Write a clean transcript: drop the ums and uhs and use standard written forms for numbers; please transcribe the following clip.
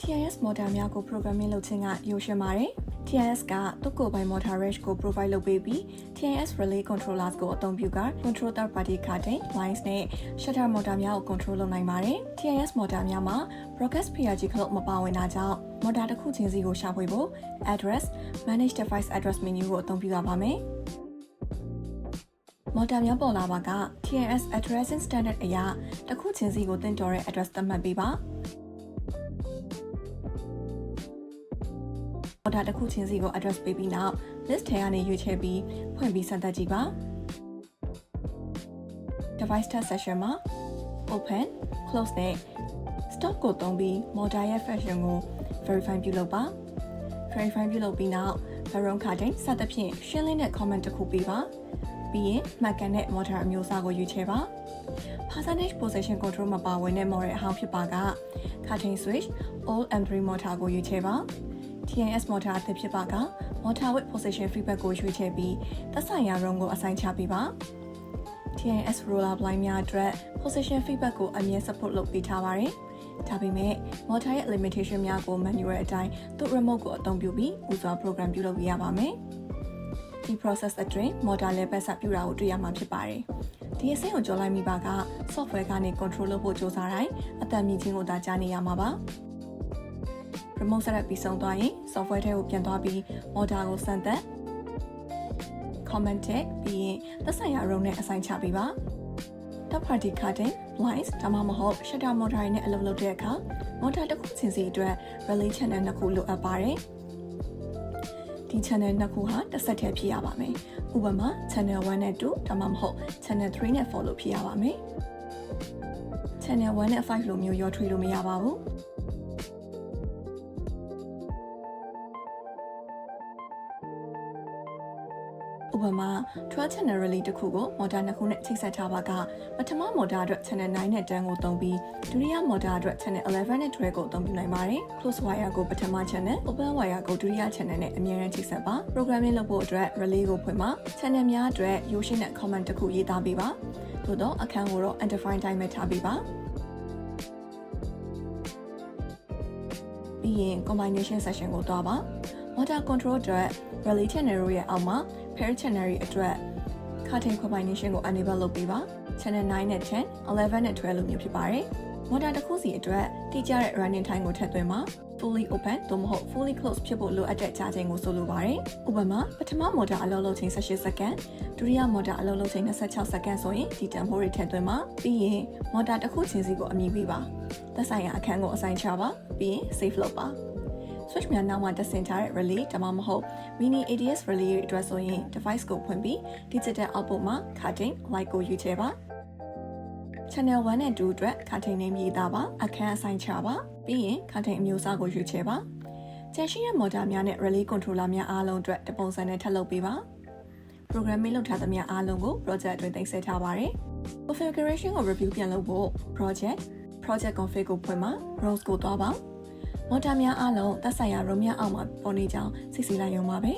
TIS မော်တာများကို programming လုပ်ခြင်းကရိုးရှင်းပါတယ်။ TIS ကသူ့ကိုယ်ပိုင် motor range ကို provide လုပ်ပေးပြီး TIS relay controllers ကိုအသုံးပြုက control third party carding, lines နဲ့ shutter motor များကို control လုပ်နိုင်ပါတယ်။ TIS မော်တာများမှာ broadcast PRG ခလုတ်မပါဝင်တာကြောင့်မော်တာတစ်ခုချင်းစီကိုရှာဖွေဖို့ address, manage device address menu ကိုအသုံးပြုရပါမယ်။မော်တာများပေါ်လာပါက TIS addressing standard အရတစ်ခုချင်းစီကိုသင့်တော်တဲ့ address သတ်မှတ်ပေးပါ။မော်တာတစ်ခုချင်းစီကို address ပေးပြီးနောက် list ထဲကနေရွေးချယ်ပြီးဖွင့်ပြီးစမ်းသပ်ကြည့်ပါ device test session မှာ open, close နဲ့ stop ကိုသုံးပြီးမော်တာရဲ့ function ကို verify ပြုလုပ်ပါ verify ပြုလုပ်ပြီးနောက် background carding စသဖြင့်ရှင်းလင်းတဲ့ comment တစ်ခုပေးပါပြီးရင်မှတ်ကန်တဲ့ motor အမျိုးအစားကိုရွေးချယ်ပါ percentage position control မပါဝင်တဲ့ model အဟောင်းဖြစ်ပါက carding switch all M3 motor ကိုရွေးချယ်ပါ TIS motor အသစ်ဖြစ်ပါက motor with position feedback ကိုရွေးချယ်ပြီးသက်ဆိုင်ရာ room ကိုအဆိုင်ချပေးပါ TIS roller blind များအတွက် position feedback ကိုအမြဲ support လုပ်ပေးထားပါတယ်ဒါပေမဲ့ motor ရဲ့ limitation များကို manual အတိုင်းသူ့ remote ကိုအသုံးပြုပြီးဦးစွာ program ပြုလုပ်ရပါမယ်ဒီ process အတွင်း motor level ဆက်ပြူတာကိုတွေ့ရမှာဖြစ်ပါတယ်ဒီအဆင့်ကိုကြော်လိုက်မိပါက software ကနေ control လုပ်ဖို့ကြိုးစားတိုင်းအသက်မြင့်ခြင်းကိုသာကြားနေရမှာပါ remote setup ပြီးဆုံးသွားရင် software ထဲကိုပြန်သွားပြီး motor ကိုစမ်းသပ် comment ထည့်ပြီးရင်သက်ဆိုင်ရာ room နဲ့အဆိုင်ချပေးပါ third party carding, lines ဒါမှမဟုတ် shutter motor နဲ့အလုပ်လုပ်တဲ့အခါ motor တစ်ခုချင်းစီအတွက် relay channel နှစ်ခုလိုအပ်ပါတယ်ဒီ channel နှစ်ခုဟာတစ်ဆက်တည်းဖြစ်ရပါမယ်ဥပမာ channel 1နဲ့2ဒါမှမဟုတ် channel 3နဲ့4လို့ဖြစ်ရပါမယ် channel 1နဲ့5လို့မျိုးရောထွေးလို့မရပါဘူးဥပမာ 12 channel relay တစ်ခုကို motor နှစ်ခုနဲ့ချိတ်ဆက်ထားပါကပထမ motor အတွက် channel 9နဲ့10ကိုသုံးပြီးဒုတိယ motor အတွက် channel 11နဲ့12ကိုအသုံးပြုနိုင်ပါတယ် close wire ကိုပထမ channel, open wire ကိုဒုတိယ channel နဲ့အမြဲတမ်းချိတ်ဆက်ပါ programming လုပ်ဖို့အတွက် relay ကိုဖွင့်ပါ channel များအတွက်ရိုးရှင်းတဲ့ comment တစ်ခုရေးသားပေးပါသို့တော့အခန်းကိုတော့ undefined တိုင်းပဲထားပေးပါပြီးရင် combination session ကိုတွားပါ motor control အတွက် relay channel ရဲ့အောက်မှာpair channel တွေအတွက် carding combination ကို enable လုပ်ပေးပါ channel 9နဲ့10, 11နဲ့12လို့မျိုးဖြစ်ပါတယ် motor တစ်ခုစီအတွက်တိကျတဲ့ running time ကိုထည့်သွင်းပါ fully open သို့မဟုတ် fully close ဖြစ်ဖို့လိုအပ်တဲ့ကြာချိန်ကိုဆိုလိုပါတယ်ဥပမာပထမ motor အလုပ်လုပ်ချိန်18စက္ကန့်ဒုတိယ motor အလုပ်လုပ်ချိန်26စက္ကန့်ဆိုရင်ဒီတန်ဖိုးတွေထည့်သွင်းပါပြီးရင် motor တစ်ခုချင်းစီကိုအမည်ပေးပါသက်ဆိုင်ရာအခန်းကိုအဆိုင်ချပါပြီးရင် save လုပ်ပါswitch များနောက်မှာတက်ဆင်ထားတဲ့ relay ဒါမှမဟုတ် mini ADS relay တွေအတွက်ဆိုရင် device ကိုဖွင့်ပြီး digital output မှာ carding light ကိုရွေးချယ်ပါ channel 1နဲ့2အတွက် carding name ရေးသားပါအခန်းအဆိုင်ချပါပြီးရင် carding အမျိုးအစားကိုရွေးချယ်ပါကျန်ရှိတဲ့ motor များနဲ့ relay controller များအားလုံးအတွက်တပုံစံနဲ့ထပ်လုပ်ပေးပါ programming လုပ်ထားသမျှအားလုံးကို project အတွင်းသိမ်းဆည်းထားပါတယ် configuration ကို review ပြန်လုပ်ဖို့ project config ကိုဖွင့်ပါ rows ကိုတွားပါမော်တာများအားလုံးသက်ဆိုင်ရာ room များအောက်မှာပေါ်နေကြောင်းစစ်ဆေးလိုက်ရုံပါပဲ